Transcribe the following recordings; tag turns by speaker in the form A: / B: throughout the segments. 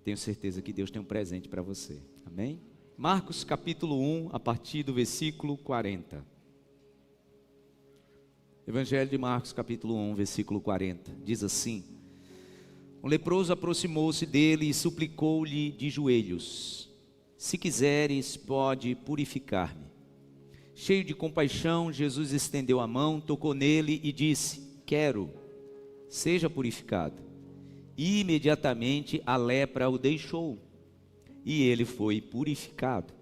A: tenho certeza que Deus tem um presente para você. Amém? Marcos capítulo 1, a partir do versículo 40. Evangelho de Marcos capítulo 1, versículo 40. Diz assim: um leproso aproximou-se dele e suplicou-lhe de joelhos: se quiseres, pode purificar-me. Cheio de compaixão, Jesus estendeu a mão, tocou nele e disse: quero, seja purificado. E imediatamente a lepra o deixou, e ele foi purificado.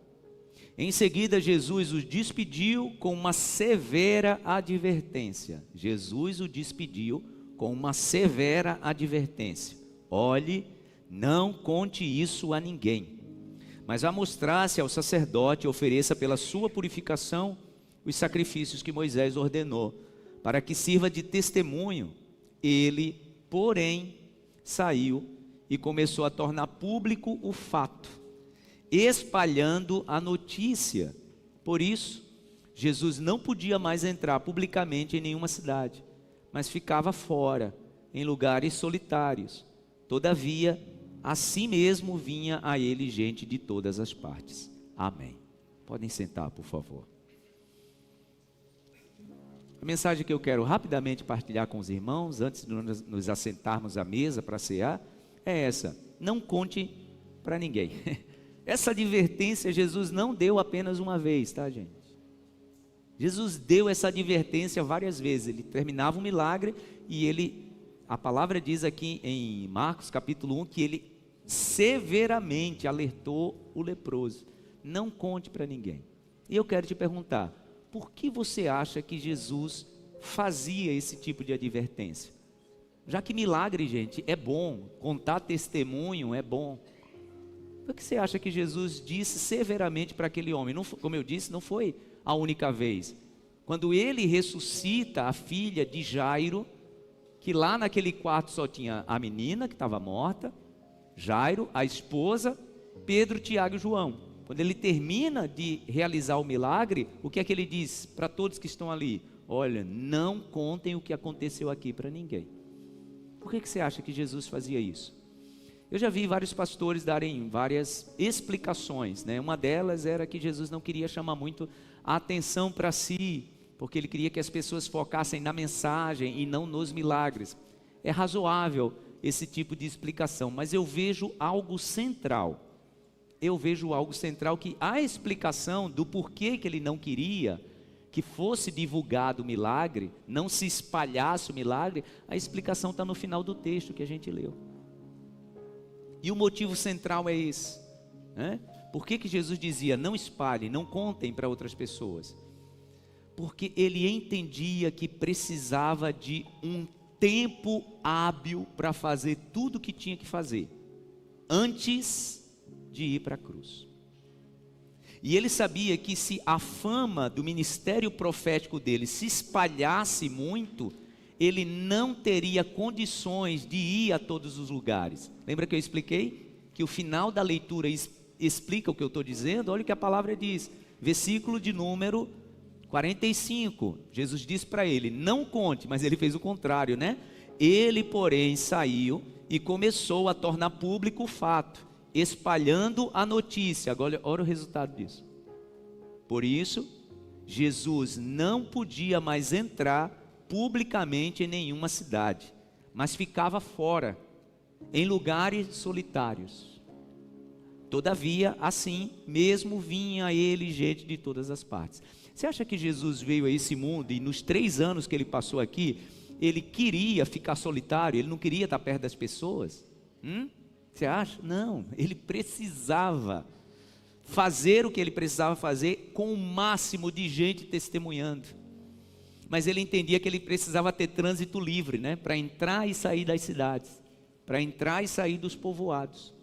A: Em seguida, Jesus o despediu com uma severa advertência. Jesus o despediu com uma severa advertência: olhe, não conte isso a ninguém, mas a mostrar-se ao sacerdote, ofereça pela sua purificação os sacrifícios que Moisés ordenou, para que sirva de testemunho. Ele, porém, saiu e começou a tornar público o fato, espalhando a notícia. Por isso, Jesus não podia mais entrar publicamente em nenhuma cidade, mas ficava fora, em lugares solitários. Todavia, assim mesmo vinha a ele gente de todas as partes. Amém. Podem sentar, por favor. A mensagem que eu quero rapidamente partilhar com os irmãos, antes de nos assentarmos à mesa para cear, é essa: não conte para ninguém. Essa advertência Jesus não deu apenas uma vez, tá, gente? Jesus deu essa advertência várias vezes. Ele terminava um milagre e a palavra diz aqui em Marcos capítulo 1 que ele severamente alertou o leproso: não conte para ninguém. E eu quero te perguntar, por que você acha que Jesus fazia esse tipo de advertência? Já que milagre, gente, é bom, contar testemunho é bom. Por que você acha que Jesus disse severamente para aquele homem? Não, como eu disse, não foi a única vez. Quando ele ressuscita a filha de Jairo, que lá naquele quarto só tinha a menina que estava morta, Jairo, a esposa, Pedro, Tiago e João. Quando ele termina de realizar o milagre, o que é que ele diz para todos que estão ali? Olha, não contem o que aconteceu aqui para ninguém. Por que você acha que Jesus fazia isso? Eu já vi vários pastores darem várias explicações, né? Uma delas era que Jesus não queria chamar muito a atenção para si, porque ele queria que as pessoas focassem na mensagem e não nos milagres. É razoável esse tipo de explicação, mas eu vejo algo central. Que a explicação do porquê que ele não queria que fosse divulgado o milagre, não se espalhasse o milagre, a explicação está no final do texto que a gente leu. E o motivo central é esse, né? Por que Jesus dizia: não espalhem, não contem para outras pessoas? Porque ele entendia que precisava de um tempo hábil para fazer tudo o que tinha que fazer, antes de ir para a cruz. E ele sabia que se a fama do ministério profético dele se espalhasse muito, ele não teria condições de ir a todos os lugares. Lembra que eu expliquei? Que o final da leitura explica o que eu estou dizendo? Olha o que a palavra diz, versículo de número 45, Jesus disse para ele: não conte, mas ele fez o contrário, né? Ele, porém, saiu e começou a tornar público o fato, espalhando a notícia. Agora, olha o resultado disso. Por isso, Jesus não podia mais entrar publicamente em nenhuma cidade, mas ficava fora, em lugares solitários. Todavia, assim mesmo vinha a ele gente de todas as partes. Você acha que Jesus veio a esse mundo e nos 3 anos que ele passou aqui, ele queria ficar solitário, ele não queria estar perto das pessoas? Você acha? Não, ele precisava fazer o que ele precisava fazer com o máximo de gente testemunhando. Mas ele entendia que ele precisava ter trânsito livre, né? Para entrar e sair das cidades, para entrar e sair dos povoados.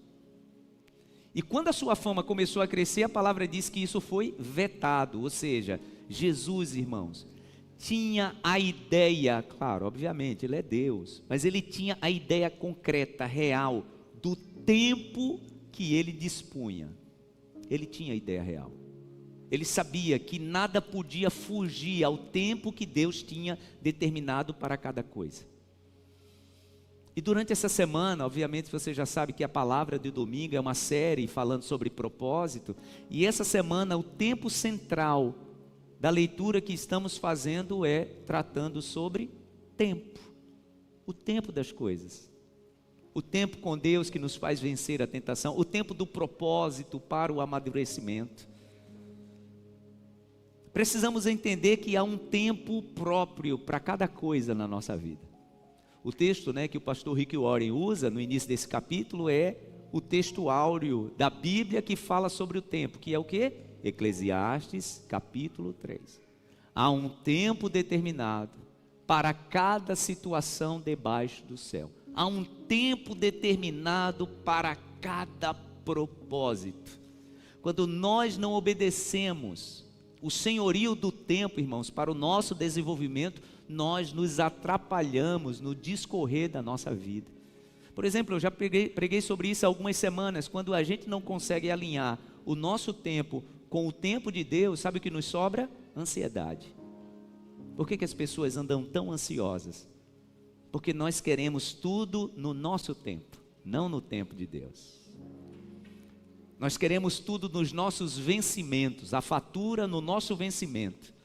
A: E quando a sua fama começou a crescer, a palavra diz que isso foi vetado. Ou seja, Jesus, irmãos, tinha a ideia, claro, obviamente, ele é Deus, mas ele tinha a ideia concreta, real, do tempo que ele dispunha. Ele tinha a ideia real. Ele sabia que nada podia fugir ao tempo que Deus tinha determinado para cada coisa. E durante essa semana, obviamente você já sabe que a palavra de domingo é uma série falando sobre propósito, e essa semana o tempo central da leitura que estamos fazendo é tratando sobre tempo, o tempo das coisas, o tempo com Deus que nos faz vencer a tentação, o tempo do propósito para o amadurecimento. Precisamos entender que há um tempo próprio para cada coisa na nossa vida. O texto, que o pastor Rick Warren usa no início desse capítulo é o texto áureo da Bíblia que fala sobre o tempo, que é o quê? Eclesiastes capítulo 3. Há um tempo determinado para cada situação debaixo do céu. Há um tempo determinado para cada propósito. Quando nós não obedecemos o senhorio do tempo, irmãos, para o nosso desenvolvimento, nós nos atrapalhamos no discorrer da nossa vida. Por exemplo, eu já preguei sobre isso há algumas semanas. Quando a gente não consegue alinhar o nosso tempo com o tempo de Deus, sabe o que nos sobra? Ansiedade. Por que as pessoas andam tão ansiosas? Porque nós queremos tudo no nosso tempo, não no tempo de Deus. Nós queremos tudo nos nossos vencimentos, a fatura no nosso vencimento.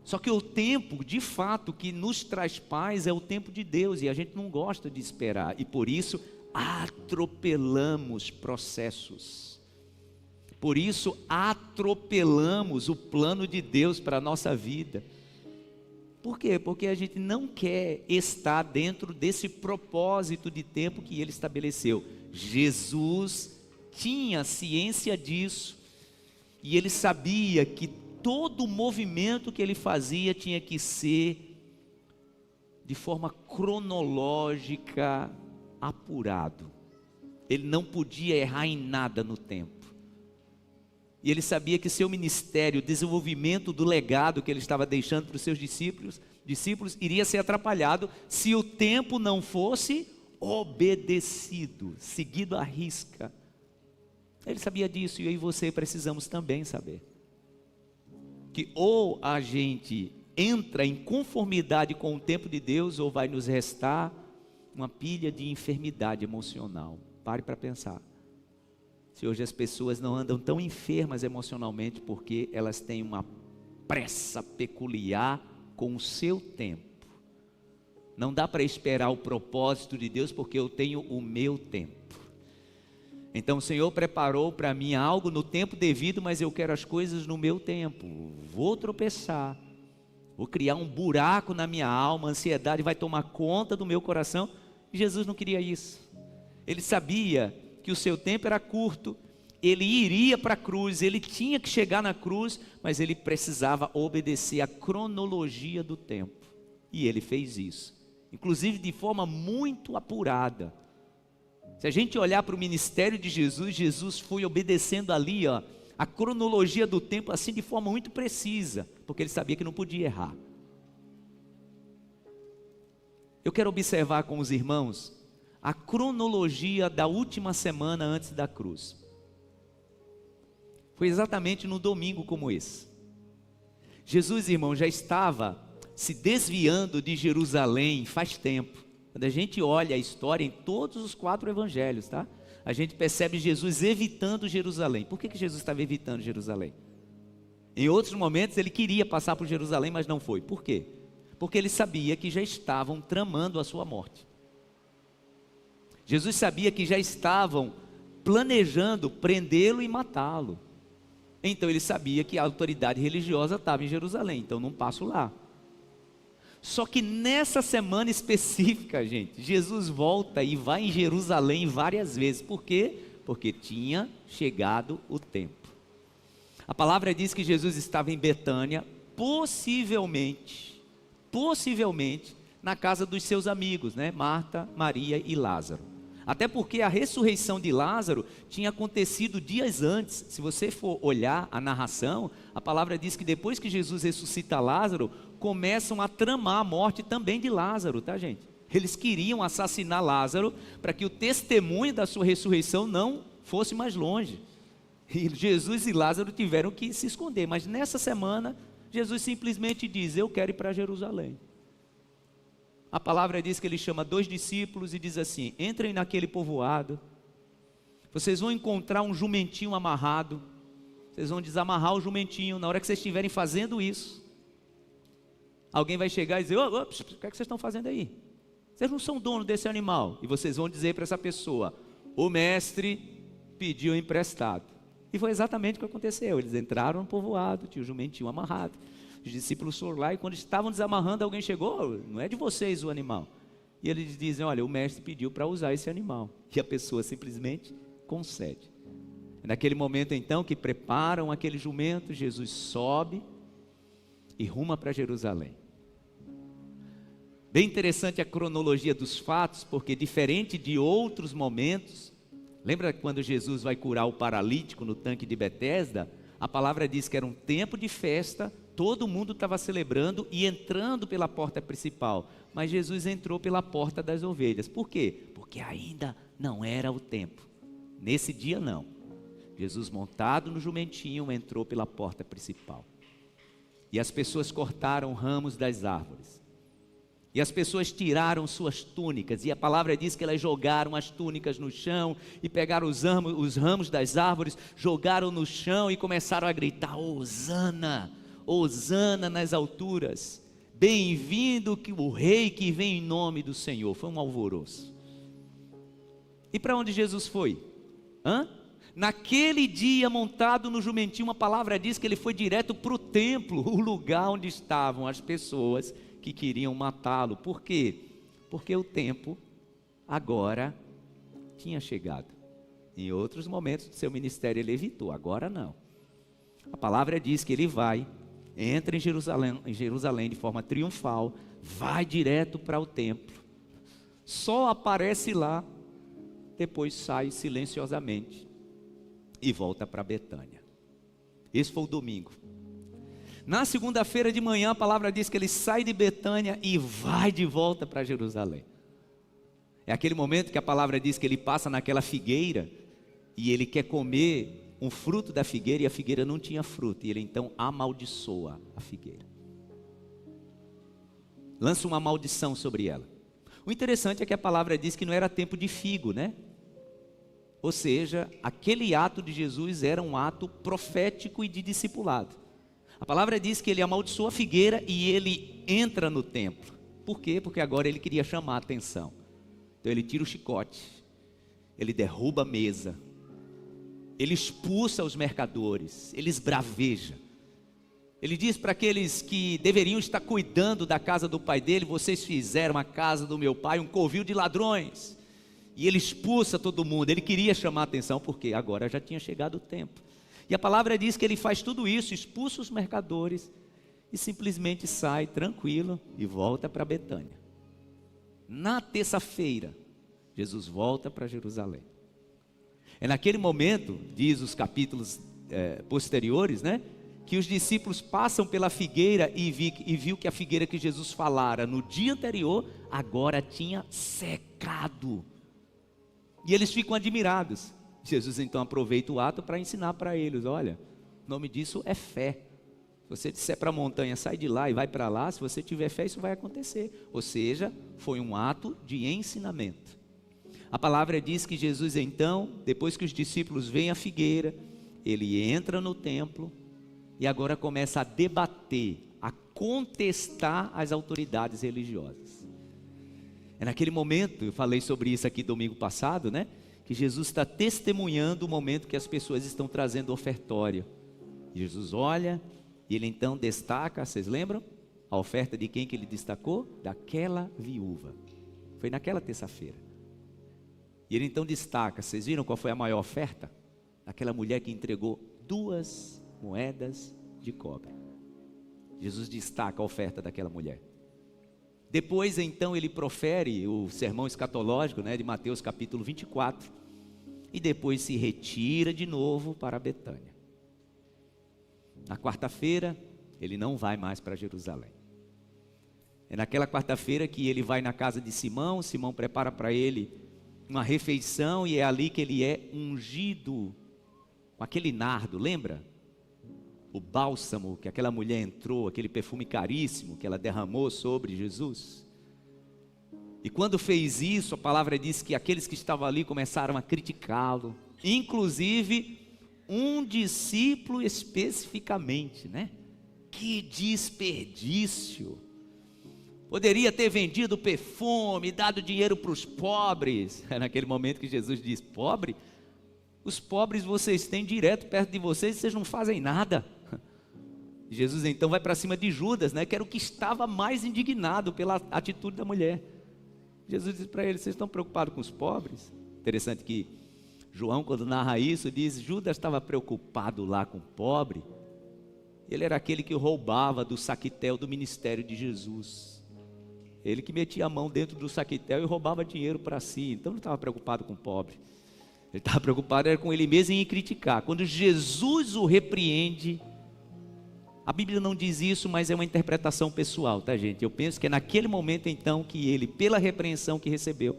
A: Só que o tempo, de fato, que nos traz paz é o tempo de Deus, e a gente não gosta de esperar, e por isso atropelamos processos. Por isso atropelamos o plano de Deus para a nossa vida. Por quê? Porque a gente não quer estar dentro desse propósito de tempo que Ele estabeleceu. Jesus tinha ciência disso, e Ele sabia que todo o movimento que Ele fazia tinha que ser de forma cronológica, apurado. Ele não podia errar em nada no tempo. E Ele sabia que seu ministério, o desenvolvimento do legado que Ele estava deixando para os seus discípulos iria ser atrapalhado se o tempo não fosse obedecido, seguido à risca. Ele sabia disso, e eu e você precisamos também saber. Que ou a gente entra em conformidade com o tempo de Deus, ou vai nos restar uma pilha de enfermidade emocional. Pare para pensar. Se hoje as pessoas não andam tão enfermas emocionalmente, porque elas têm uma pressa peculiar com o seu tempo. Não dá para esperar o propósito de Deus, porque eu tenho o meu tempo. Então o Senhor preparou para mim algo no tempo devido, mas eu quero as coisas no meu tempo. Vou tropeçar, vou criar um buraco na minha alma, a ansiedade vai tomar conta do meu coração. E Jesus não queria isso. Ele sabia que o seu tempo era curto, ele iria para a cruz, ele tinha que chegar na cruz, mas ele precisava obedecer a cronologia do tempo. E ele fez isso, inclusive de forma muito apurada. Se a gente olhar para o ministério de Jesus, Jesus foi obedecendo ali, a cronologia do tempo, assim de forma muito precisa, porque ele sabia que não podia errar. Eu quero observar com os irmãos a cronologia da última semana antes da cruz. Foi exatamente no domingo como esse. Jesus, irmão, já estava se desviando de Jerusalém faz tempo. Quando a gente olha a história em todos os 4 evangelhos, tá? A gente percebe Jesus evitando Jerusalém. Por que Jesus estava evitando Jerusalém? Em outros momentos ele queria passar por Jerusalém, mas não foi. Por quê? Porque ele sabia que já estavam tramando a sua morte. Jesus sabia que já estavam planejando prendê-lo e matá-lo. Então ele sabia que a autoridade religiosa estava em Jerusalém, então não passo lá. Só que nessa semana específica, gente, Jesus volta e vai em Jerusalém várias vezes. Por quê? Porque tinha chegado o tempo. A palavra diz que Jesus estava em Betânia, possivelmente, na casa dos seus amigos, Marta, Maria e Lázaro. Até porque a ressurreição de Lázaro tinha acontecido dias antes. Se você for olhar a narração, a palavra diz que depois que Jesus ressuscita Lázaro, começam a tramar a morte também de Lázaro, tá, gente? Eles queriam assassinar Lázaro para que o testemunho da sua ressurreição não fosse mais longe. E Jesus e Lázaro tiveram que se esconder. Mas nessa semana, Jesus simplesmente diz: eu quero ir para Jerusalém. A palavra diz que ele chama 2 discípulos e diz assim: entrem naquele povoado, vocês vão encontrar um jumentinho amarrado, vocês vão desamarrar o jumentinho. Na hora que vocês estiverem fazendo isso, alguém vai chegar e dizer: o que é que vocês estão fazendo aí? Vocês não são dono desse animal. E vocês vão dizer para essa pessoa: o mestre pediu emprestado. E foi exatamente o que aconteceu. Eles entraram no povoado, tinha o jumentinho amarrado. Os discípulos foram lá e quando estavam desamarrando, alguém chegou: não é de vocês o animal. E eles dizem: olha, o mestre pediu para usar esse animal. E a pessoa simplesmente concede. Naquele momento então que preparam aquele jumento, Jesus sobe e ruma para Jerusalém. Bem interessante a cronologia dos fatos, porque diferente de outros momentos, lembra quando Jesus vai curar o paralítico no tanque de Betesda? A palavra diz que era um tempo de festa, todo mundo estava celebrando e entrando pela porta principal, mas Jesus entrou pela porta das ovelhas. Por quê? Porque ainda não era o tempo. Nesse dia não. Jesus, montado no jumentinho, entrou pela porta principal. E as pessoas cortaram ramos das árvores. E as pessoas tiraram suas túnicas. E a palavra diz que elas jogaram as túnicas no chão e pegaram os ramos das árvores, jogaram no chão e começaram a gritar: Hosana, Hosana nas alturas. Bem-vindo o rei que vem em nome do Senhor. Foi um alvoroço. E para onde Jesus foi? Naquele dia, montado no jumentinho, a palavra diz que ele foi direto para o templo, o lugar onde estavam as pessoas que queriam matá-lo. Por quê? Porque o tempo agora tinha chegado. Em outros momentos do seu ministério ele evitou, agora não. A palavra diz que ele entra em Jerusalém de forma triunfal, vai direto para o templo, só aparece lá, depois sai silenciosamente e volta para Betânia. Esse foi o domingo. Na segunda-feira de manhã a palavra diz que ele sai de Betânia e vai de volta para Jerusalém. É aquele momento que a palavra diz que ele passa naquela figueira e ele quer comer um fruto da figueira e a figueira não tinha fruto, e ele então amaldiçoa a figueira, lança uma maldição sobre ela. O interessante é que a palavra diz que não era tempo de figo, né? Ou seja, aquele ato de Jesus era um ato profético e de discipulado. A palavra diz que ele amaldiçoa a figueira e ele entra no templo. Por quê? Porque agora ele queria chamar a atenção. Então ele tira o chicote, ele derruba a mesa, ele expulsa os mercadores, ele esbraveja. Ele diz para aqueles que deveriam estar cuidando da casa do pai dele: vocês fizeram a casa do meu pai um covil de ladrões. E ele expulsa todo mundo. Ele queria chamar a atenção porque agora já tinha chegado o tempo. E a palavra diz que ele faz tudo isso, expulsa os mercadores e simplesmente sai tranquilo e volta para Betânia. Na terça-feira, Jesus volta para Jerusalém. É naquele momento, diz os capítulos posteriores, né, que os discípulos passam pela figueira e viu que a figueira que Jesus falara no dia anterior agora tinha secado. E eles ficam admirados. Jesus então aproveita o ato para ensinar para eles: olha, o nome disso é fé. Se você disser para a montanha, sai de lá e vai para lá, se você tiver fé, isso vai acontecer. Ou seja, foi um ato de ensinamento. A palavra diz que Jesus então, depois que os discípulos veem a figueira, ele entra no templo e agora começa a debater, a contestar as autoridades religiosas. É naquele momento, eu falei sobre isso aqui domingo passado, né? Que Jesus está testemunhando o momento que as pessoas estão trazendo ofertório. Jesus olha e ele então destaca, vocês lembram? A oferta de quem que ele destacou? Daquela viúva. Foi naquela terça-feira. E ele então destaca, vocês viram qual foi a maior oferta? Aquela mulher que entregou 2 moedas de cobre. Jesus destaca a oferta daquela mulher. Depois então ele profere o sermão escatológico, né, de Mateus capítulo 24. E depois se retira de novo para Betânia. Na quarta-feira ele não vai mais para Jerusalém. É naquela quarta-feira que ele vai na casa de Simão. Simão prepara para ele uma refeição e é ali que ele é ungido com aquele nardo, lembra? O bálsamo que aquela mulher entrou, aquele perfume caríssimo que ela derramou sobre Jesus. E quando fez isso, a palavra diz que aqueles que estavam ali começaram a criticá-lo, inclusive um discípulo especificamente, né? Que desperdício! Poderia ter vendido perfume, dado dinheiro para os pobres. É naquele momento que Jesus diz: pobre? Os pobres vocês têm direto perto de vocês e vocês não fazem nada. Jesus então vai para cima de Judas, né? Que era o que estava mais indignado pela atitude da mulher. Jesus diz para ele: vocês estão preocupados com os pobres? Interessante que João, quando narra isso, diz: Judas estava preocupado lá com o pobre. Ele era aquele que roubava do saquitel do ministério de Jesus. Ele que metia a mão dentro do saquitel e roubava dinheiro para si. Então não estava preocupado com o pobre. Ele estava preocupado era com ele mesmo em criticar. Quando Jesus o repreende, a Bíblia não diz isso, mas é uma interpretação pessoal, tá, gente? Eu penso que é naquele momento então que ele, pela repreensão que recebeu,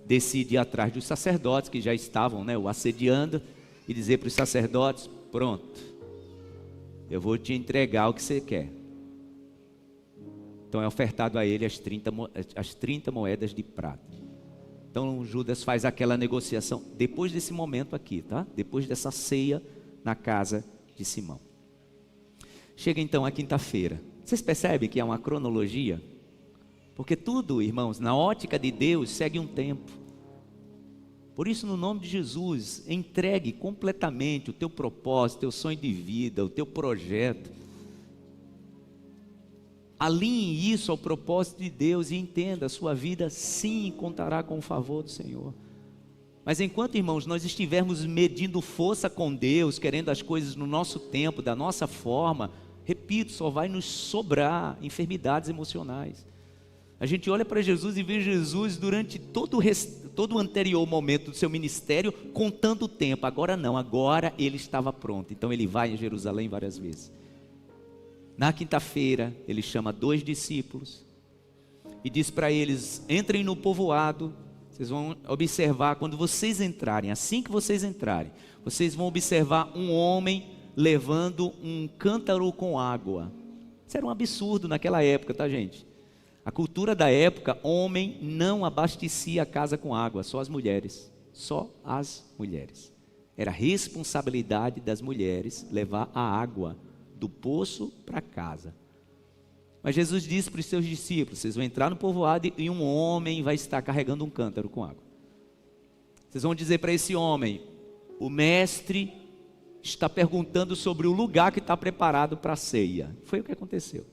A: decide ir atrás dos sacerdotes que já estavam, né, o assediando, e dizer para os sacerdotes: pronto, eu vou te entregar o que você quer. Então é ofertado a ele as 30 moedas de prata. Então Judas faz aquela negociação, depois desse momento aqui, tá? Depois dessa ceia na casa de Simão. Chega então a quinta-feira. Vocês percebem que é uma cronologia? Porque tudo, irmãos, na ótica de Deus, segue um tempo. Por isso, no nome de Jesus, entregue completamente o teu propósito, o teu sonho de vida, o teu projeto. Alinhe isso ao propósito de Deus e entenda, a sua vida sim contará com o favor do Senhor. Mas enquanto, irmãos, nós estivermos medindo força com Deus, querendo as coisas no nosso tempo, da nossa forma, repito, só vai nos sobrar enfermidades emocionais. A gente olha para Jesus e vê Jesus durante todo o anterior momento do seu ministério, contando o tempo. Agora não, agora ele estava pronto. Então ele vai em Jerusalém várias vezes. Na quinta-feira, ele chama 2 discípulos e diz para eles: entrem no povoado. Vocês vão observar, quando vocês entrarem, assim que vocês entrarem, vocês vão observar um homem levando um cântaro com água. Isso era um absurdo naquela época, tá, gente? A cultura da época, homem não abastecia a casa com água, só as mulheres. Só as mulheres. Era responsabilidade das mulheres levar a água do poço para casa. Mas Jesus disse para os seus discípulos: vocês vão entrar no povoado e um homem vai estar carregando um cântaro com água. Vocês vão dizer para esse homem: o mestre está perguntando sobre o lugar que está preparado para a ceia. Foi o que aconteceu.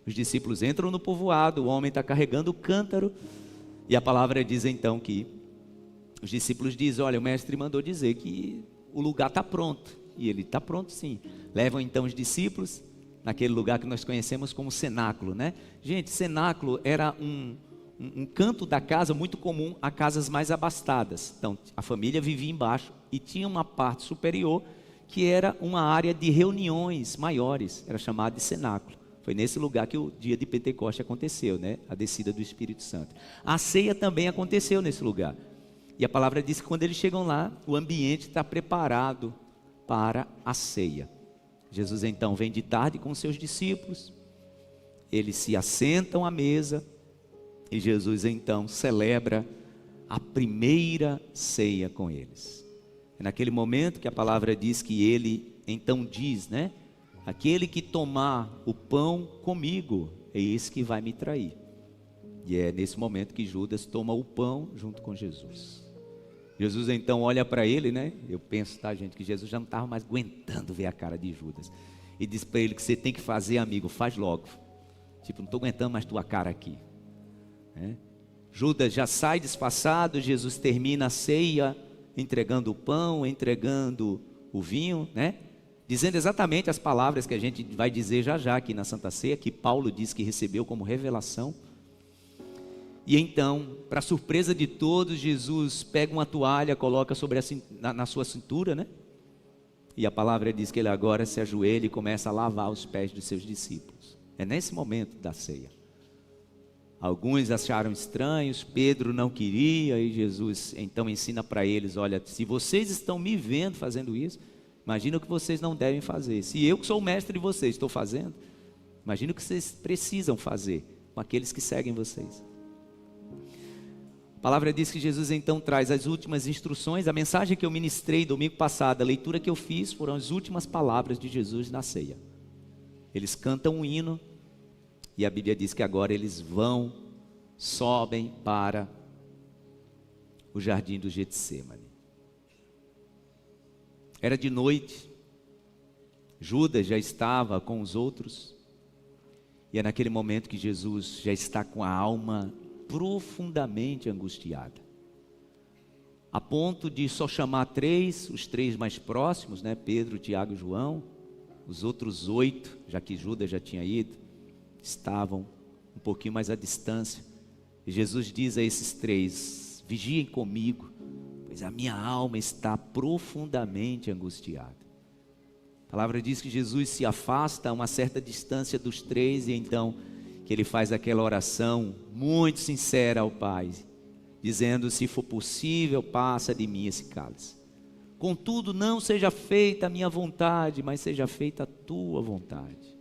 A: Os discípulos entram no povoado, o homem está carregando o cântaro, e a palavra diz então que os discípulos dizem: olha, o mestre mandou dizer que o lugar está pronto. E ele: está pronto sim. Levam então os discípulos naquele lugar que nós conhecemos como cenáculo, né? Gente, cenáculo era um canto da casa muito comum a casas mais abastadas. Então a família vivia embaixo e tinha uma parte superior que era uma área de reuniões maiores, era chamada de cenáculo. Foi nesse lugar que o dia de Pentecoste aconteceu, né? A descida do Espírito Santo. A ceia também aconteceu nesse lugar. E a palavra diz que quando eles chegam lá, o ambiente está preparado para a ceia. Jesus então vem de tarde com seus discípulos, eles se assentam à mesa, e Jesus então celebra a primeira ceia com eles. É naquele momento que a palavra diz que ele então diz, né? Aquele que tomar o pão comigo, é esse que vai me trair. E é nesse momento que Judas toma o pão junto com Jesus. Jesus então olha para ele, né? Eu penso, tá, gente, que Jesus já não estava mais aguentando ver a cara de Judas. E diz para ele que você tem que fazer, amigo, faz logo. Tipo, não estou aguentando mais tua cara aqui. Judas já sai disfarçado, Jesus termina a ceia, entregando o pão, entregando o vinho, né? Dizendo exatamente as palavras que a gente vai dizer já já aqui na Santa Ceia, que Paulo diz que recebeu como revelação. E então, para surpresa de todos, Jesus pega uma toalha, coloca sobre na sua cintura, né? E a palavra diz que ele agora se ajoelha e começa a lavar os pés dos seus discípulos. É nesse momento da ceia. Alguns acharam estranhos, Pedro não queria, e Jesus então ensina para eles: olha, se vocês estão me vendo fazendo isso, imagina o que vocês não devem fazer. Se eu que sou o mestre de vocês estou fazendo, imagina o que vocês precisam fazer com aqueles que seguem vocês. A palavra diz que Jesus então traz as últimas instruções. A mensagem que eu ministrei domingo passado, a leitura que eu fiz, foram as últimas palavras de Jesus na ceia. Eles cantam um hino e a Bíblia diz que agora eles sobem para o jardim do Getsêmani. Era de noite, Judas já estava com os outros, e é naquele momento que Jesus já está com a alma profundamente angustiada, a ponto de só chamar os três mais próximos, né? Pedro, Tiago e João. Os outros 8, já que Judas já tinha ido, estavam um pouquinho mais à distância. E Jesus diz a esses 3: vigiem comigo, pois a minha alma está profundamente angustiada. A palavra diz que Jesus se afasta a uma certa distância dos 3, e então que ele faz aquela oração muito sincera ao Pai, dizendo: se for possível, passa de mim esse cálice. Contudo, não seja feita a minha vontade, mas seja feita a tua vontade.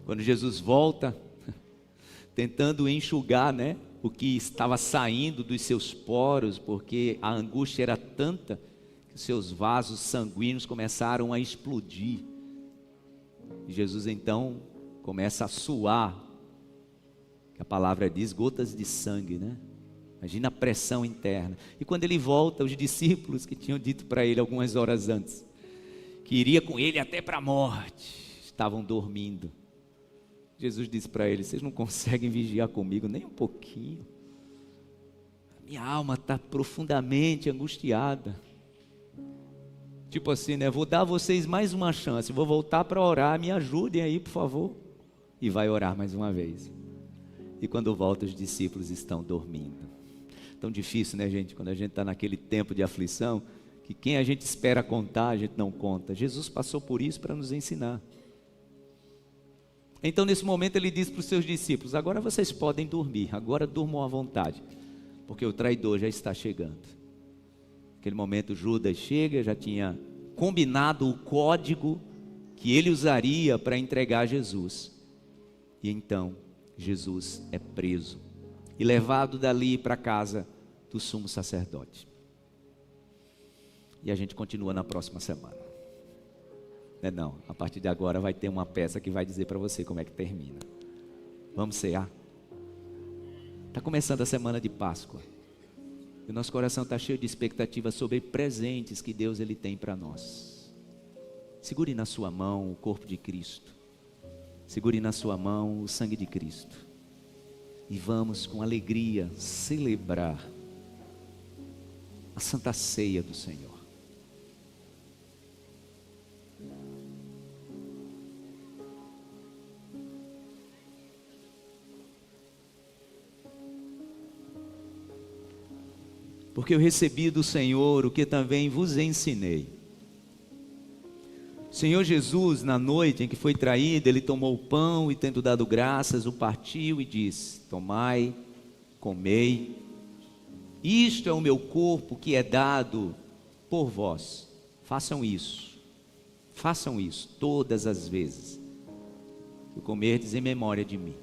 A: Quando Jesus volta, tentando enxugar, né, o que estava saindo dos seus poros, porque a angústia era tanta que os seus vasos sanguíneos começaram a explodir. E Jesus então começa a suar, que a palavra diz, gotas de sangue, né? Imagina a pressão interna. E quando ele volta, os discípulos que tinham dito para ele algumas horas antes, que iria com ele até para a morte, estavam dormindo. Jesus disse para eles: vocês não conseguem vigiar comigo nem um pouquinho? A minha alma está profundamente angustiada. Tipo assim, né? Vou dar a vocês mais uma chance, vou voltar para orar, me ajudem aí, por favor. E vai orar mais uma vez. E quando volta, os discípulos estão dormindo. Tão difícil, né, gente? Quando a gente está naquele tempo de aflição, que quem a gente espera contar, a gente não conta. Jesus passou por isso para nos ensinar. Então, nesse momento, ele diz para os seus discípulos: agora vocês podem dormir, agora durmam à vontade, porque o traidor já está chegando. Naquele momento, Judas chega, já tinha combinado o código que ele usaria para entregar Jesus. E então, Jesus é preso e levado dali para a casa do sumo sacerdote. E a gente continua na próxima semana. Não, a partir de agora vai ter uma peça que vai dizer para você como é que termina. Vamos cear? Está começando a semana de Páscoa. E o nosso coração está cheio de expectativas sobre presentes que Deus ele tem para nós. Segure na sua mão o corpo de Cristo. Segure na sua mão o sangue de Cristo. E vamos com alegria celebrar a Santa Ceia do Senhor. Porque eu recebi do Senhor o que também vos ensinei. O Senhor Jesus, na noite em que foi traído, ele tomou o pão e, tendo dado graças, o partiu e disse: tomai, comei, isto é o meu corpo que é dado por vós. Façam isso todas as vezes que comerdes em memória de mim.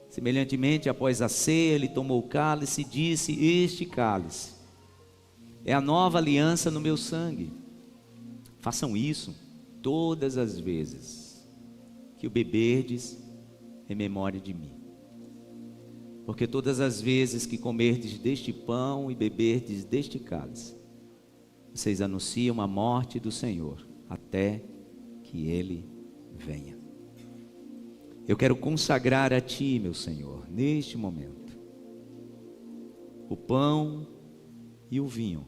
A: Semelhantemente, após a ceia, ele tomou o cálice e disse: este cálice é a nova aliança no meu sangue. Façam isso todas as vezes que o beberdes em memória de mim. Porque todas as vezes que comerdes deste pão e beberdes deste cálice, vocês anunciam a morte do Senhor até que ele venha. Eu quero consagrar a Ti, meu Senhor, neste momento, o pão e o vinho,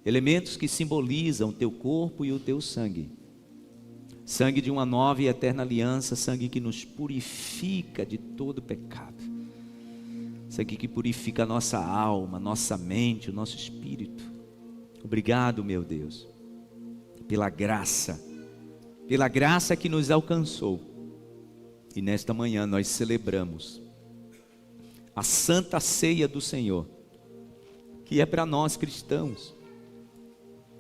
A: elementos que simbolizam o Teu corpo e o Teu sangue, sangue de uma nova e eterna aliança, sangue que nos purifica de todo pecado, sangue que purifica a nossa alma, nossa mente, o nosso espírito. Obrigado, meu Deus, pela graça que nos alcançou. E nesta manhã nós celebramos a Santa Ceia do Senhor, que é para nós cristãos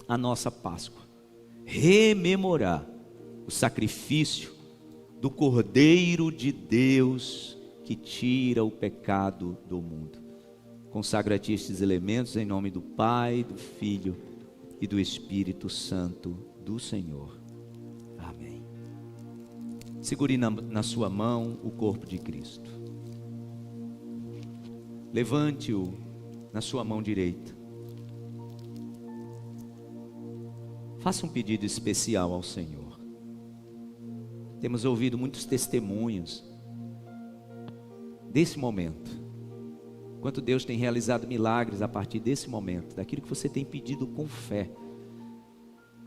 A: a nossa Páscoa. Rememorar o sacrifício do Cordeiro de Deus que que tira o pecado do mundo. Consagro a Ti estes elementos em nome do Pai, do Filho e do Espírito Santo do Senhor. Amém. Segure na sua mão o corpo de Cristo. Levante-o na sua mão direita. Faça um pedido especial ao Senhor. Temos ouvido muitos testemunhos desse momento. Quanto Deus tem realizado milagres a partir desse momento, daquilo que você tem pedido com fé,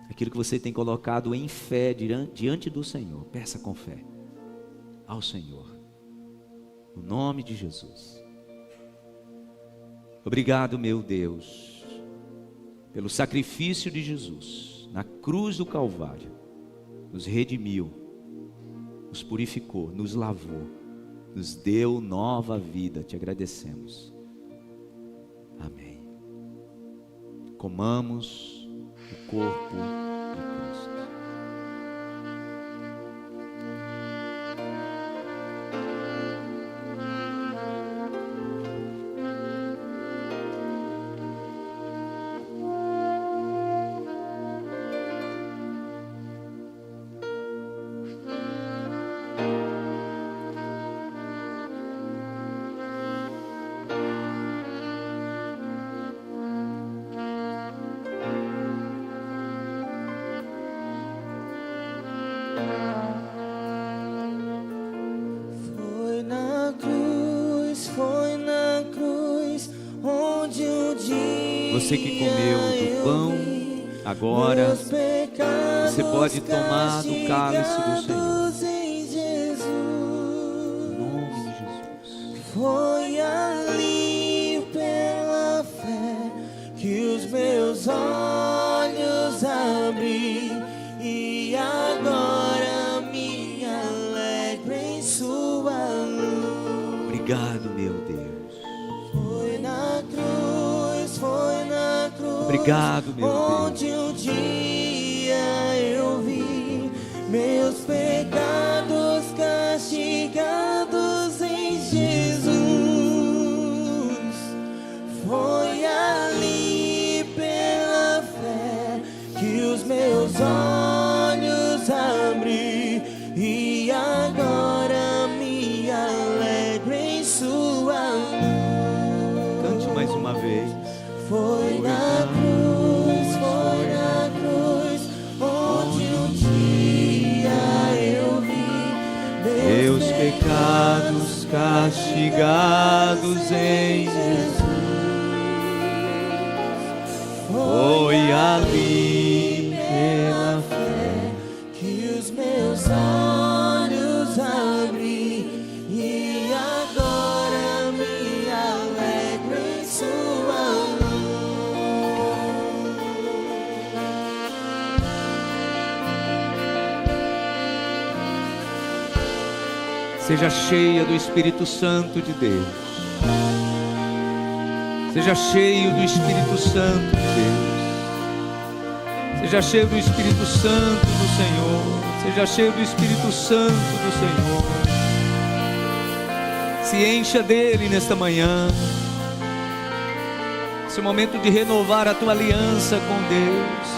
A: aquilo que você tem colocado em fé diante do Senhor. Peça com fé ao Senhor, no nome de Jesus. Obrigado, meu Deus, pelo sacrifício de Jesus na cruz do Calvário. Nos redimiu, nos purificou, nos lavou, nos deu nova vida. Te agradecemos. Amém. Comamos o corpo de Cristo. Você que comeu do pão, agora você pode tomar do cálice do Senhor. Em nome de Jesus.
B: Foi ali pela fé que os meus olhos abri e agora me alegro em sua luz.
A: Obrigado, meu Deus.
B: Foi na cruz,
A: obrigado, meu
B: onde
A: Deus.
B: um dia eu vi meus pecados castigados em Jesus. Foi ali pela fé que os meus olhos abri e agora me alegro em sua luz.
A: Cante mais uma vez.
B: Foi na cruz, onde um dia eu vi
A: meus pecados castigados em Jesus. Foi ali pela fé
B: que os meus olhos abri e agora me alegro em sua luz.
A: Seja cheia do Espírito Santo de Deus. Seja cheio do Espírito Santo de Deus. Seja cheio do Espírito Santo do Senhor. Seja cheio do Espírito Santo do Senhor. Se encha dele nesta manhã. Esse é o momento de renovar a tua aliança com Deus.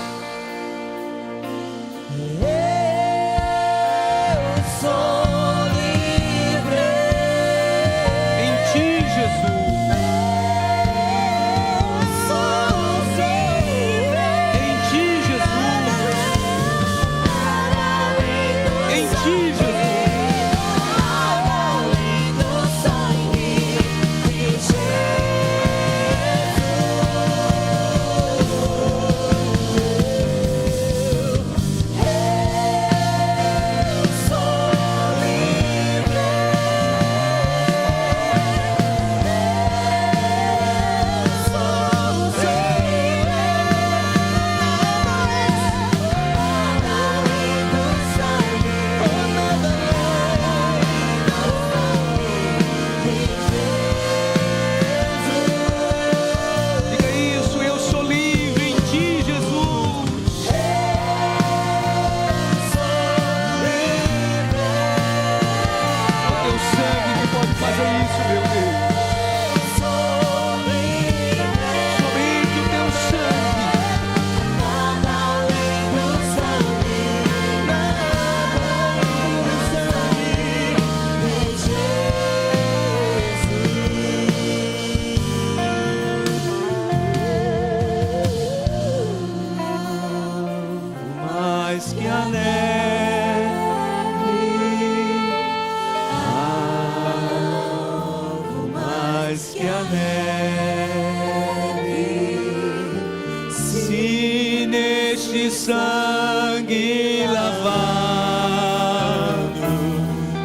A: sangue lavando,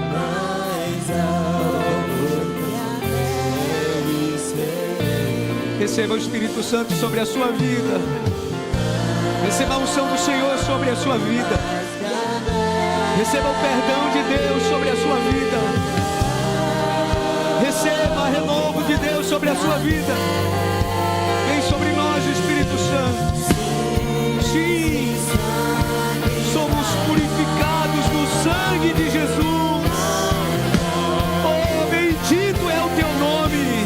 B: mais alto que a neve ser.
C: Receba o Espírito Santo sobre a sua vida. Receba a unção do Senhor sobre a sua vida. Receba o perdão de Deus sobre a sua vida. Receba renovo de Deus sobre a sua vida. Vem sobre nós, Espírito Santo. Sim, somos purificados no sangue de Jesus. Oh, bendito é o teu nome.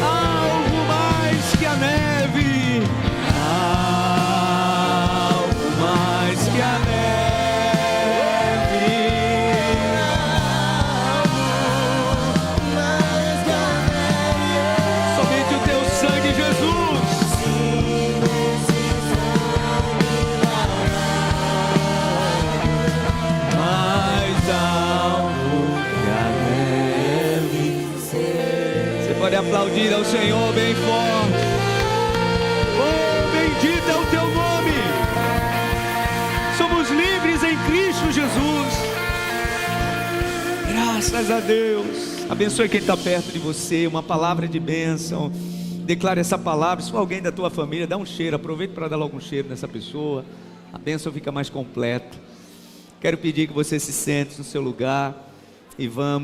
C: Algo mais que a neve. Algo mais que a neve. Somente o teu sangue, Jesus. Mais alto que a neve. Você pode aplaudir ao Senhor bem forte. Oh, bendito é o teu nome. Somos livres em Cristo Jesus. Graças a Deus. Abençoe quem está perto de você. Uma palavra de bênção. Declare essa palavra. Se for alguém da tua família, dá um cheiro. Aproveita para dar logo um cheiro nessa pessoa. A bênção fica mais completa. Quero pedir que você se sente no seu lugar e vamos